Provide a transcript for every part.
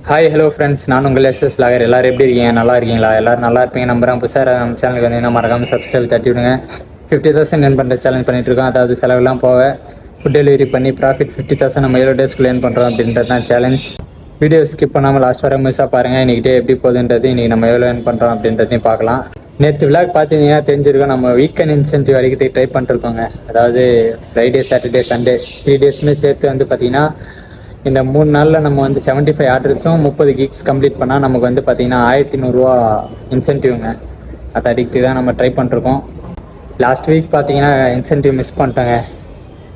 Hi hello friends, நான் உங்கள் SS vlogger. எல்லோரும் எப்படி இருக்கீங்க? நல்லா இருக்கீங்களா? எல்லோரும் நல்லா இருப்பீங்க நம்புறேன். புதுசாக நம்ம சேனலுக்கு வந்து மறக்காமல் சப்ஸ்கிரைப் தட்டி விடுங்க. 50,000 ஏர்ன் பண்ணுற சேலஞ்ச் பண்ணிகிட்ருக்கோம். அதாவது செலவெல்லாம் போக ஃபுட் டெலிவரி பண்ணி ப்ராஃபிட் 50,000 நம்ம 7 டேஸ்க்குள்ளே ஏர்ன் பண்ணுறோம் அப்படின்றது தான் சேலஞ்ச். வீடியோ ஸ்கிப் பண்ணாமல் லாஸ்ட் வர மிஸ்ஸாக பாருங்கள். இன்றைக்கி டே எப்படி போகுதுன்றது, இன்றைக்கி நம்ம எவ்வளோ ஏர்ன் பண்ணுறோம் அப்படின்றதையும் பார்க்கலாம். நேற்று விளாக் பார்த்தீங்கன்னா தெரிஞ்சிருக்கோம், நம்ம வீக்கெண்ட் இன்சென்டிவ் அடிக்கிறதுக்கு ட்ரை பண்ணிருக்கோங்க. அதாவது ஃப்ரைடே, சாட்டர்டே, சண்டே 3 டேஸுமே சேர்த்து வந்து பார்த்திங்கன்னா இந்த 3 நாளில் நம்ம வந்து 75 ஆர்டர்ஸும் 30 கிக்ஸ் கம்ப்ளீட் பண்ணால் நமக்கு வந்து பார்த்திங்கன்னா 1100 இன்சென்டிவ்ங்க. அதை அடிக்ட்டு தான் நம்ம ட்ரை பண்ணிருக்கோம். லாஸ்ட் வீக் பார்த்திங்கன்னா இன்சென்டிவ் மிஸ் பண்ணிட்டோங்க,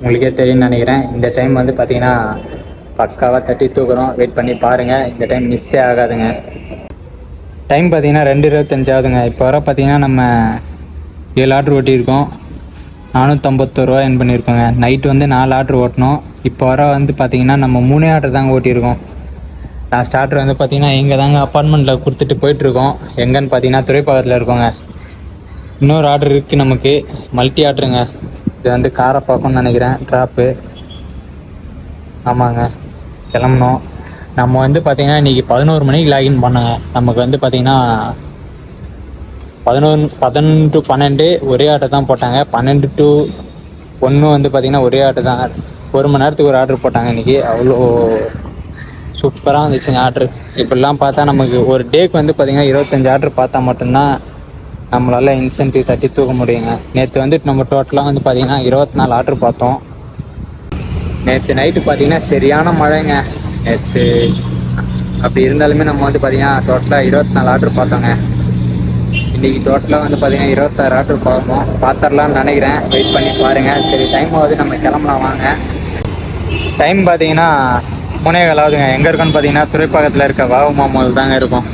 உங்களுக்கே தெரியும்னு நினைக்கிறேன். இந்த டைம் வந்து பார்த்திங்கன்னா பக்காவாக தட்டி தூக்குறோம். வெயிட் பண்ணி பாருங்கள், இந்த டைம் மிஸ்ஸே ஆகாதுங்க. டைம் பார்த்திங்கன்னா 2:25 ஆகுதுங்க. இப்போ வர பார்த்திங்கன்னா நம்ம 7 ஆர்டர் ஓட்டியிருக்கோம், 451 ஏர்ன் பண்ணியிருக்கோங்க. நைட்டு வந்து 4 ஆர்டர் ஓட்டணும். இப்போ வர வந்து பார்த்திங்கன்னா நம்ம 3 ஆர்டர் தாங்க ஓட்டியிருக்கோம். லாஸ்ட் ஆர்டர் வந்து பார்த்திங்கன்னா எங்கே தாங்க அப்பார்ட்மெண்ட்டில் கொடுத்துட்டு போயிட்டுருக்கோம். எங்கன்னு பார்த்திங்கன்னா துறைப்பாக்கத்தில் இருக்கோங்க. இன்னொரு ஆர்டர் இருக்குது நமக்கு, மல்டி ஆர்டருங்க. இது வந்து காரப்பாக்கம்னு நினைக்கிறேன், ட்ராப்பு. ஆமாங்க, கிளம்பணும். நம்ம வந்து பார்த்திங்கன்னா இன்றைக்கி 11 மணிக்கு லாகின் பண்ணோங்க. நமக்கு வந்து பார்த்திங்கன்னா 11 to 12 ஒரே ஆர்டர் தான் போட்டாங்க. 12 to 1 வந்து பார்த்திங்கன்னா ஒரே ஆர்டர் தான். 1 மணி நேரத்துக்கு ஒரு ஆர்டர் போட்டாங்க இன்றைக்கி. அவ்வளோ சூப்பராக வந்துச்சுங்க ஆர்டர். இப்படிலாம் பார்த்தா நமக்கு ஒரு டேக்கு வந்து பார்த்திங்கன்னா 25 ஆர்டர் பார்த்தா மட்டும்தான் நம்மளால் இன்சென்டிவ் தட்டி தூக்க முடியுங்க. நேற்று வந்து நம்ம டோட்டலாக வந்து பார்த்திங்கன்னா 24 ஆர்டர் பார்த்தோம். நேற்று நைட்டு பார்த்திங்கன்னா சரியான மழைங்க. நேற்று அப்படி இருந்தாலுமே நம்ம வந்து பார்த்திங்கன்னா டோட்டலாக 24 ஆர்டர் பார்த்தோங்க. இன்றைக்கி டோட்டலாக வந்து பார்த்திங்கன்னா 26 ஆர்டர் பார்த்துடலான்னு நினைக்கிறேன். வெயிட் பண்ணி பாருங்கள். சரி, டைம் ஆகுது, நம்ம கிளம்பலாம் வாங்க. டைம் பார்த்திங்கன்னா 3:15 ஆகுதுங்க. எங்கே இருக்குன்னு பார்த்திங்கன்னா துறைப்பாக்கத்தில் இருக்க வாவு மாமூல் தாங்க இருக்கும்.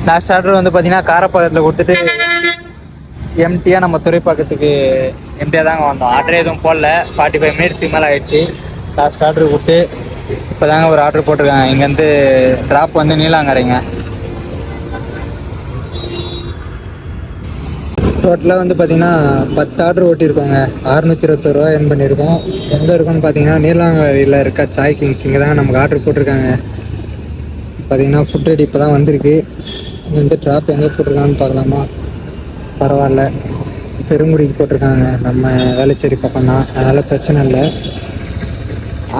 லாஸ்ட் ஆர்டர் வந்து பார்த்திங்கன்னா காரப்பாக்கத்தில் கொடுத்துட்டு எம்டியாக நம்ம துறைப்பாக்கத்துக்கு எம்டியாக தாங்க வந்தோம். ஆர்டர் எதுவும் போடல. 45 மினிட்ஸுக்கு மேலே ஆகிடுச்சு. லாஸ்ட் ஆர்டர் கொடுத்து இப்போ தாங்க ஒரு ஆர்டர் போட்டிருக்காங்க. இங்கேருந்து ட்ராப் வந்து நீலாங்கரைங்க. டோட்டலாக வந்து பார்த்திங்கன்னா 10 ஆர்டர் ஓட்டியிருக்கோங்க. 621 ஏர்ன் பண்ணியிருக்கோம். எங்கே இருக்குன்னு பார்த்தீங்கன்னா நீலாங்கரையில் இருக்க சாய் கிங்ஸ், இங்கே தாங்க நமக்கு ஆர்டர் போட்டிருக்காங்க. பார்த்திங்கன்னா ஃபுட் ரெடி இப்போ தான் வந்திருக்கு. இங்கே வந்து ட்ராப் எங்கே போட்டிருக்காங்கன்னு பார்க்கலாமா? பரவாயில்ல, பெருங்குடிக்கு போட்டிருக்காங்க. நம்ம வேளச்சேரி பக்கம் தான், அதனால் பிரச்சனை இல்லை.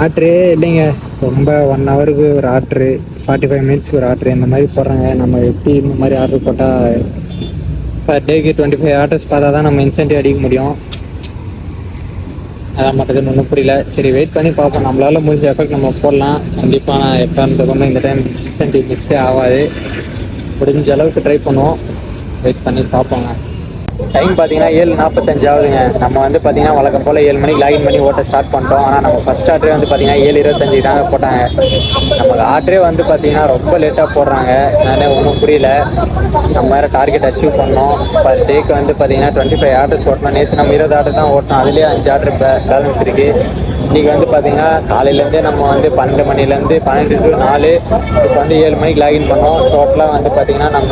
ஆர்டரே இல்லைங்க, ரொம்ப 1 ஹவருக்கு ஒரு ஆர்டரு, 45 மினிட்ஸ்க்கு ஒரு ஆர்டரு, இந்த மாதிரி போடுறாங்க. நம்ம எப்படி இந்த மாதிரி ஆர்டர் போட்டால் பர் டேக்கு 25 ஆர்டர்ஸ் பார்த்தா தான் நம்ம இன்சென்டிவ் அடிக்க முடியும். அதான் மட்டும் ஒன்றும் புரியல. சரி, வெயிட் பண்ணி பார்ப்போம். நம்மளால் முடிஞ்ச எஃபெக்ட் நம்ம போடலாம். கண்டிப்பாக நான் எஃப்எம்க்கு கொண்டு இந்த டைம் இன்சென்டிவ் மிஸ்ஸே ஆகாது. முடிஞ்ச அளவுக்கு ட்ரை பண்ணுவோம். வெயிட் பண்ணி பார்ப்போங்க. டைம் பார்த்தீங்கன்னா 7:45 ஆகுதுங்க. நம்ம வந்து பார்த்திங்கன்னா வழக்கம் போல் 7 மணிக்கு லாகின் பண்ணி ஓட்ட ஸ்டார்ட் பண்ணிட்டோம். ஆனால் நம்ம ஃபஸ்ட் ஆர்டரே வந்து பார்த்திங்கன்னா 7:25 தாங்க போட்டாங்க. நமக்கு ஆர்டரே வந்து பார்த்திங்கன்னா ரொம்ப லேட்டாக போடுறாங்க. நானே ஒன்றும் புரியல. நம்ம வேறு டார்கெட் அச்சீவ் பண்ணோம். பர் டேக்கு வந்து பார்த்திங்கன்னா 25 ஆர்டர்ஸ் ஓட்டணும். நேற்று நம்ம 20 ஆர்டர் தான் ஓட்டணும். அதுலேயே 5 ஆர்டர் பேலன்ஸ் இருக்குது. இன்றைக்கி வந்து பார்த்திங்கன்னா காலையிலேருந்தே நம்ம வந்து 12 மணிலேருந்து 12 to 4 இப்போ வந்து 7 மணிக்கு லாகின் பண்ணோம். டோட்டலாக வந்து பார்த்திங்கன்னா நம்ம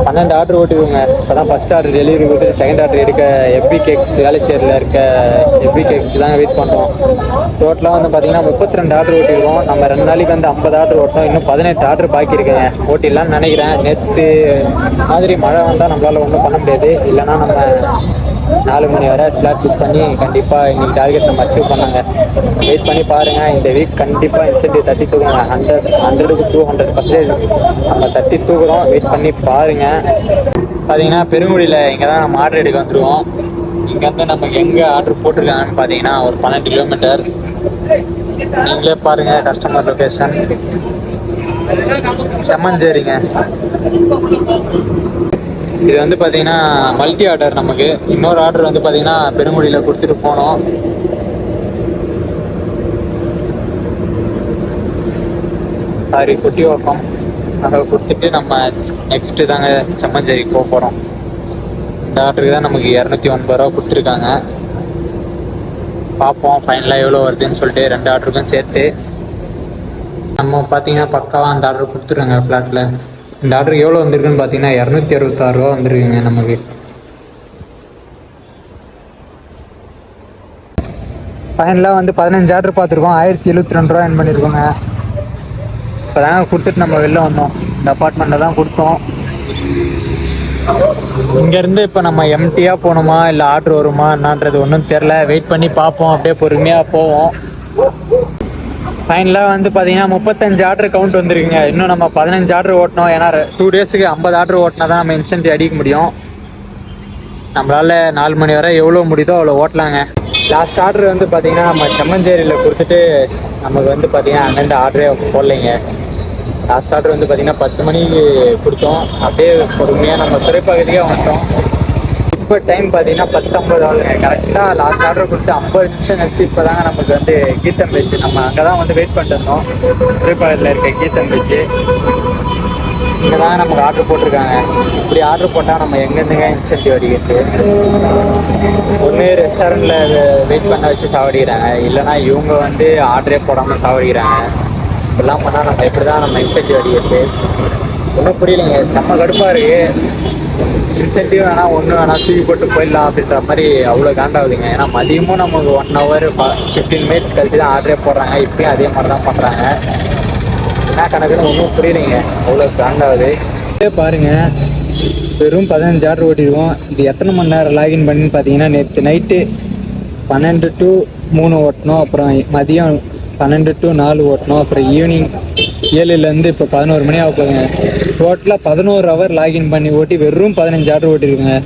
12 ஆர்டர் ஓட்டிடுவோங்க. இப்போ தான் ஃபஸ்ட் ஆர்டர் டெலிவரி கொடுத்து செகண்ட் ஆர்டர் எடுக்க எஃபி கேக்ஸ், வேளச்சேரியில் இருக்க எஃபி கேக்ஸ் தாங்க வெயிட் பண்ணுறோம். டோட்டலாக வந்து பார்த்திங்கன்னா 32 ஆர்டர் ஓட்டிடுவோம். நம்ம 2 நாளைக்கு வந்து 50 ஆர்டர் ஓட்டணும். இன்னும் 18 ஆர்டர் பாக்கி இருக்குங்க. ஓட்டிடலான்னு நினைக்கிறேன். நேற்று மாதிரி மழை வந்தால் நம்மளால் ஒன்றும் பண்ண முடியாது. இல்லைனா நம்ம 4 மணி வரை ஸ்லாட் புக் பண்ணி கண்டிப்பாக இன்றைக்கி டார்கெட் நம்ம அச்சீவ் பண்ணாங்க. வெயிட் பண்ணி பாருங்கள். இந்த வீக் கண்டிப்பாக இன்சென்டிவ் தட்டி தூக்குங்க. 100க்கு 200% நம்ம தட்டி தூக்குறோம். வெயிட் பண்ணி பாருங்கள். பார்த்தீங்கன்னா பெருங்குடியில் இங்கே தான் நம்ம ஆர்டர் எடுக்க வந்துடுவோம். இங்கேருந்து நமக்கு எங்கே ஆர்டர் போட்டிருக்காங்கன்னு பார்த்தீங்கன்னா ஒரு 12 கிலோமீட்டர். நீங்களே பாருங்கள், கஸ்டமர் லொக்கேஷன் செம்மஞ்சேரிங்க. இது வந்து பார்த்திங்கன்னா மல்டி ஆர்டர். நமக்கு இன்னொரு ஆர்டர் வந்து பார்த்திங்கன்னா பெருங்குடியில் கொடுத்துட்டு போனோம். சாரி, குட்டிவாக்கம் அங்கே கொடுத்துட்டு நம்ம நெக்ஸ்ட்டு தாங்க செம்மஞ்சேரிக்கு போக போகிறோம். இந்த ஆர்டருக்கு தான் நமக்கு 280 ரூபா கொடுத்துருக்காங்க. பார்ப்போம் ஃபைனலாக எவ்வளோ வருதுன்னு சொல்லிட்டு 2 ஆர்டருக்கும் சேர்த்து. நம்ம பார்த்தீங்கன்னா பக்காவாக அந்த ஆர்டர் கொடுத்துருங்க ஃப்ளாட்டில். இந்த ஆர்டருக்கு எவ்வளோ வந்திருக்குன்னு பார்த்தீங்கன்னா 266 ரூபா வந்துருக்குங்க நமக்கு. ஃபைனலாக வந்து 15 ஆர்டர் பார்த்துருக்கோம், 1072 ரூபா earn பண்ணியிருக்கோங்க. இப்போ தாங்க கொடுத்துட்டு நம்ம வெளில வந்தோம். இந்த அப்பார்ட்மெண்ட்டில் தான் கொடுத்தோம். இங்கேருந்து இப்போ நம்ம எம்டியாக போகணுமா இல்லை ஆர்டர் வருமா என்னன்றது ஒன்றும் தெரில. வெயிட் பண்ணி பார்ப்போம், அப்படியே பொறுமையாக போவோம். ஃபைனலாக வந்து பார்த்தீங்கன்னா 35 ஆர்டர் கவுண்ட் வந்துருக்குங்க. இன்னும் நம்ம 15 ஆர்டர் ஓட்டணும். ஏன்னா 2 டேஸுக்கு 50 ஆர்டர் ஓட்டினா தான் நம்ம இன்சென்டிவ் அடிக்க முடியும். நம்மளால் 4 மணி வரை எவ்வளோ முடியுதோ அவ்வளோ ஓட்டலாங்க. லாஸ்ட் ஆர்டர் வந்து பார்த்தீங்கன்னா நம்ம செம்மஞ்சேரியில் கொடுத்துட்டு நமக்கு வந்து பார்த்தீங்கன்னா அங்கேருந்து ஆர்டரே போடலைங்க. லாஸ்ட் ஆர்டர் வந்து பார்த்தீங்கன்னா 10 மணிக்கு கொடுத்தோம். அப்படியே பொறுமையாக நம்ம துறைப்பகுதியே வந்துட்டோம். இப்போ டைம் பார்த்தீங்கன்னா 10:50 ஆகுதுங்க. கரெக்டாக லாஸ்ட் ஆர்டர் கொடுத்து 50 நிமிஷம் கழிச்சு இப்போ தாங்க நமக்கு வந்து கீதம் பேச்சு. நம்ம அங்கே தான் வந்து வெயிட் பண்ணிட்டு இருந்தோம். துறைப்பகுதியில் இருக்க கீதம் பேச்சு இங்கே தாங்க நமக்கு ஆர்டர் போட்டிருக்காங்க. இப்படி ஆர்டர் போட்டால் நம்ம எங்கேருந்துங்க இன்சென்டிவ் அடிக்கிறது? ஒன்று ரெஸ்டாரண்ட்டில் வெயிட் பண்ண வச்சு சாவடிக்கிறாங்க, இல்லைனா இவங்க வந்து ஆர்டரே போடாமல் சாவடிக்கிறாங்க. இப்படிலாம் பண்ணால் நம்ம எப்படி தான் நம்ம இன்சென்டிவ் அடிக்கிறது? ஒன்றும் புரியலைங்க. செம்ம கடுப்பாக இருக்குது. இன்சென்டிவ் வேணால் ஒன்று வேணால் தூக்கி போட்டு போயிடலாம் அப்படின்ற மாதிரி அவ்வளோ காண்டாகுதுங்க. ஏன்னா மதியமும் நமக்கு 1 hour 15 minutes கழிச்சு தான் ஆர்டரே போடுறாங்க. இப்பயும் அதே மாதிரி தான் பண்ணுறாங்க. என்ன கணக்குன்னு ஒன்றும் புரியலைங்க. அவ்வளோ காண்டாகுது. பாருங்கள், வெறும் 15 ஆர்டர் ஓட்டிடுவோம். இது எத்தனை மணி நேரம் லாகின் பண்ணி பார்த்தீங்கன்னா நேற்று நைட்டு 12 to 3 ஓட்டணும், அப்புறம் மதியம் 12 to 4 ஓட்டணும், அப்புறம் ஈவினிங் 7லேருந்து இப்போ 11 மணி ஆக போகுதுங்க. டோட்டலாக 11 hour லாகின் பண்ணி ஓட்டி வெறும் 15 ஆர்டர் ஓட்டிருக்குங்க.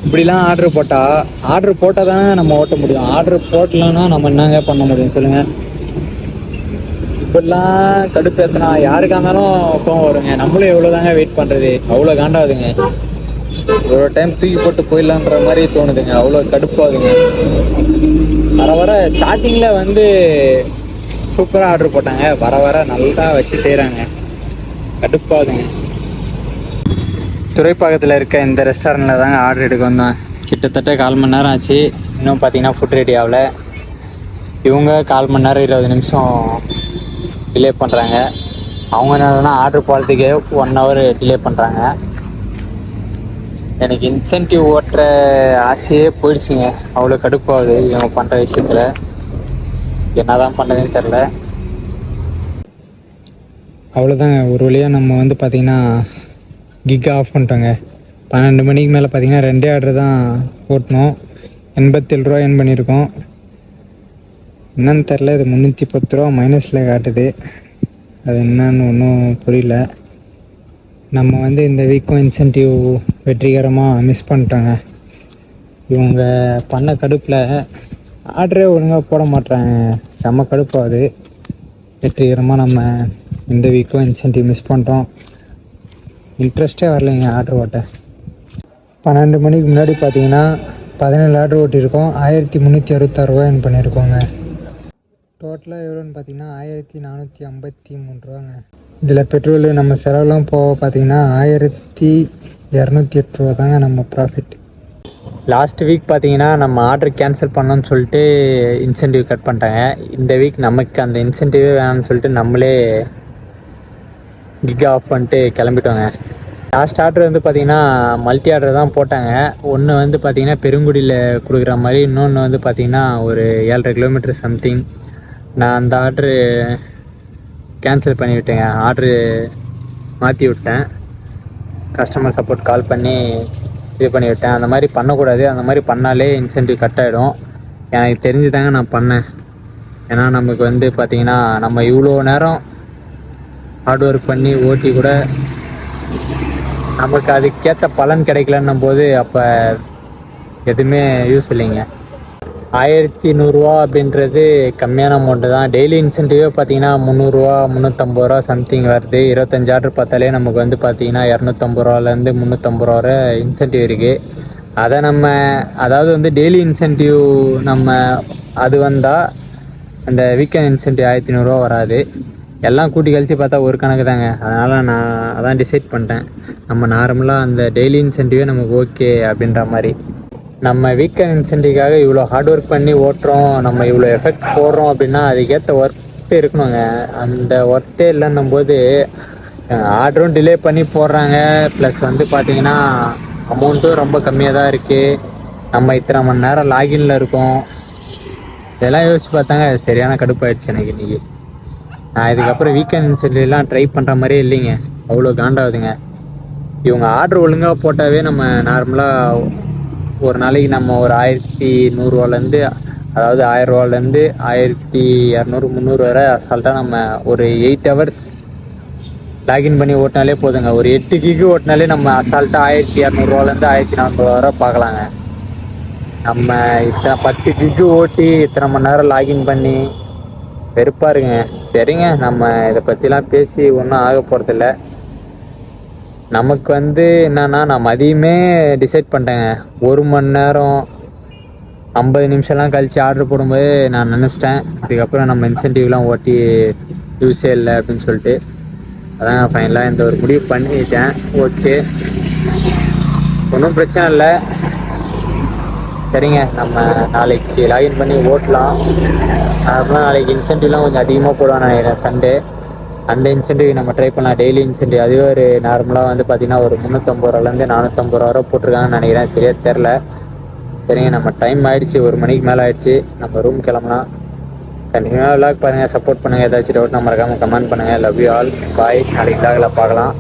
இப்படிலாம் ஆர்டர் போட்டால் தானே நம்ம ஓட்ட முடியும். ஆர்டர் போட்டலன்னா நம்ம என்னங்க பண்ண முடியும் சொல்லுங்கள்? இப்படிலாம் கடுப்பு ஏற்றினா யாருக்காக இருந்தாலும் கோவம் வருங்க. நம்மளும் எவ்வளோ தாங்க வெயிட் பண்ணுறது? அவ்வளோ காண்டாகுதுங்க. ஒரு டைம் தூக்கி போட்டு போயிடலான்ற மாதிரி தோணுதுங்க. அவ்வளோ கடுப்பாகுதுங்க. வர வர ஸ்டார்டிங்கில் வந்து சூப்பராக ஆர்டர் போட்டாங்க, வர வர நல்லா வச்சு செய்கிறாங்க. கடுப்பாகுதுங்க. துறைப்பாக்கத்தில் இருக்க இந்த ரெஸ்டாரண்ட்டில் தாங்க ஆர்டர் எடுக்க வந்தோம். கிட்டத்தட்ட 1/4 மணி நேரம் ஆச்சு. இன்னும் பார்த்தீங்கன்னா ஃபுட் ரெடி ஆகலை. இவங்க 1/4 மணி நேரம் 20 நிமிஷம் டிலே பண்ணுறாங்க. அவங்க என்னன்னா ஆர்டர் போகிறதுக்கே 1 hour டிலே பண்ணுறாங்க. எனக்கு இன்சென்டிவ் ஓட்டுற ஆசையே போயிடுச்சுங்க. அவ்வளோ கடுப்பாகுது இவங்க பண்ணுற விஷயத்தில். என்ன தான் பண்ணுறதுன்னு தெரில. அவ்வளோதாங்க. ஒரு வழியாக நம்ம வந்து பார்த்திங்கன்னா கிக் ஆஃப் பண்ணிட்டோங்க. 12 மணிக்கு மேலே பார்த்திங்கன்னா 2 ஆர்டர் தான் ஓட்டணும். 87 ரூபா earn பண்ணியிருக்கோம். என்னன்னு தெரில, இது 310 ரூபா மைனஸில் காட்டுது. அது என்னன்னு ஒன்றும் புரியல. நம்ம வந்து இந்த வீக்கும் இன்சென்டிவ் வெற்றிகரமாக மிஸ் பண்ணிட்டோங்க. இவங்க பண்ண கடுப்பில் ஆர்டரே ஒழுங்காக போட மாட்டாங்க. செம்ம கடுப்பாகுது. வெற்றிகரமாக நம்ம இந்த வீக்கும் இன்சென்டிவ் மிஸ் பண்ணிட்டோம். இன்ட்ரெஸ்ட்டே வரலைங்க ஆர்டர் ஓட்ட. 12 மணிக்கு முன்னாடி பார்த்தீங்கன்னா 17 ஆர்டர் ஓட்டியிருக்கோம். 1366 ரூபா earn பண்ணியிருக்கோங்க. டோட்டலாக எவ்வளோன்னு பார்த்தீங்கன்னா 1453 ரூபாங்க. இதில் பெட்ரோலு நம்ம செலவுலாம் போக பார்த்தீங்கன்னா 1208 ரூபா தாங்க நம்ம ப்ராஃபிட். லாஸ்ட் வீக் பார்த்தீங்கன்னா நம்ம ஆர்டர் கேன்சல் பண்ணோன்னு சொல்லிட்டு இன்சென்டிவ் கட் பண்ணிட்டாங்க. இந்த வீக் நமக்கு அந்த இன்சென்டிவே வேணாம்னு சொல்லிட்டு நம்மளே கிக் ஆஃப் பண்ணிட்டு கிளம்பிட்டோங்க. லாஸ்ட் ஆர்டர் வந்து பார்த்திங்கன்னா மல்டி ஆர்டர் தான் போட்டாங்க. ஒன்று வந்து பார்த்திங்கன்னா பெருங்குடியில் கொடுக்குற மாதிரி, இன்னொன்று வந்து பார்த்திங்கன்னா ஒரு 7.5 கிலோமீட்டர் சம்திங். நான் அந்த ஆர்டரு கேன்சல் பண்ணி விட்டேங்க. ஆர்டரு மாற்றி விட்டேன். கஸ்டமர் சப்போர்ட் கால் பண்ணி இது பண்ணி விட்டேன். அந்த மாதிரி பண்ணக்கூடாது. அந்த மாதிரி பண்ணாலே இன்சென்டிவ் கட் ஆகிடும். எனக்கு தெரிஞ்சு தாங்க நான் பண்ணேன். ஏன்னா நமக்கு வந்து பார்த்திங்கன்னா நம்ம இவ்வளோ நேரம் ஹார்ட் ஒர்க் பண்ணி ஓட்டி கூட நமக்கு அதுக்கேற்ற பலன் கிடைக்கலன்னும் போது அப்போ எதுவுமே யூஸ் இல்லைங்க. 1100 ரூபா அப்படின்றது கம்மியான அமௌண்ட்டு தான். டெய்லி இன்சென்டிவே பார்த்தீங்கன்னா 300 ரூபா 350 ரூபா சம்திங் வருது. 25 ஆர்டர் பார்த்தாலே நமக்கு வந்து பார்த்தீங்கன்னா 250 ரூபாலேருந்து 350 ரூபா வரை இன்சென்டிவ் இருக்குது. அதை நம்ம அதாவது வந்து டெய்லி இன்சென்டிவ் நம்ம அது வந்தால் அந்த வீக்கெண்ட் இன்சென்டிவ் 1100 ரூபா வராது. எல்லாம் கூட்டி கழிச்சு பார்த்தா ஒரு கணக்கு தாங்க. அதனால் நான் அதான் டிசைட் பண்ணிட்டேன், நம்ம நார்மலாக அந்த டெய்லி இன்சென்டிவே நமக்கு ஓகே அப்படின்ற மாதிரி. நம்ம வீக்கெண்ட் இன்சென்டிவ்காக இவ்வளோ ஹார்ட் ஒர்க் பண்ணி ஓட்டுறோம், நம்ம இவ்வளோ எஃபெக்ட் போடுறோம் அப்படின்னா அதுக்கேற்ற ஒர்த்து இருக்கணுங்க. அந்த ஒர்த்தே இல்லைன்னும் போது ஆர்டரும் டிலே பண்ணி போடுறாங்க. ப்ளஸ் வந்து பார்த்திங்கன்னா அமௌண்ட்டும் ரொம்ப கம்மியாக தான் இருக்குது. நம்ம இத்தனை மணி நேரம் லாகின்ல இருக்கோம். இதெல்லாம் யோசிச்சு பார்த்தாங்க சரியான கடுப்பாயிடுச்சு எனக்கு இன்னைக்கு. நான் இதுக்கப்புறம் வீக்கெண்ட் இன்சென்டிவ்லாம் ட்ரை பண்ணுற மாதிரியே இல்லைங்க. அவ்வளோ காண்டாகுதுங்க. இவங்க ஆர்டர் ஒழுங்காக போட்டாவே நம்ம நார்மலாக ஒரு நாளைக்கு நம்ம ஒரு 1100 அதாவது 1000 1200 300 வரை அசால்ட்டாக நம்ம ஒரு 8 ஹவர்ஸ் லாகின் பண்ணி ஓட்டினாலே போதுங்க. ஒரு 8 கிக்கு ஓட்டினாலே நம்ம அசால்ட்டாக 1200 1400 வரை பார்க்கலாங்க. நம்ம இத்தனை 10 கிக்கு ஓட்டி இத்தனை மணி நேரம் லாகின் பண்ணி வெறுப்பாக இருக்குங்க. சரிங்க, நம்ம இதை பற்றிலாம் பேசி ஒன்றும் ஆக போகிறதில்ல. நமக்கு என்னன்னா, நான் மதியமே டிசைட் பண்ணிட்டேங்க. 1 மணி நேரம் 50 நிமிஷம்லாம் கழித்து ஆர்டர் போடும்போது நான் நினச்சிட்டேன் இதுக்கப்புறம் நம்ம இன்சென்டிவ்லாம் ஓட்டி யூஸே இல்லை அப்படின்னு சொல்லிட்டு. அதான் ஃபைனலாக இந்த ஒரு முடிவு பண்ணிட்டேன். ஓகே, ஒன்றும் பிரச்சனை இல்லை. சரிங்க, நம்ம நாளைக்கு லாகின் பண்ணி ஓட்டலாம். நார்மலாக நாளைக்கு இன்சென்டிவ்லாம் கொஞ்சம் அதிகமாக போடுவான்னு நினைக்கிறேன். சண்டே அந்த இன்சென்டிவ் நம்ம ட்ரை பண்ணலாம். டெய்லி இன்சென்டிவ் அதுவே ஒரு நார்மலாக பார்த்தீங்கன்னா ஒரு 350 450 வரை போட்டிருக்காங்கன்னு நினைக்கிறேன். சரியாக தெரில. சரிங்க, நம்ம டைம் ஆகிடுச்சு, 1 மணிக்கு மேலே ஆகிடுச்சு. நம்ம ரூம் கிளம்பலாம். கண்டினியூவாக விளாக் பாருங்கள், சப்போர்ட் பண்ணுங்கள். ஏதாச்சும் டவுட் மறக்காமல் கமெண்ட் பண்ணுங்கள். லவ் யூ ஆல், பாய். நாளைக்கு விளாகில் பார்க்கலாம்.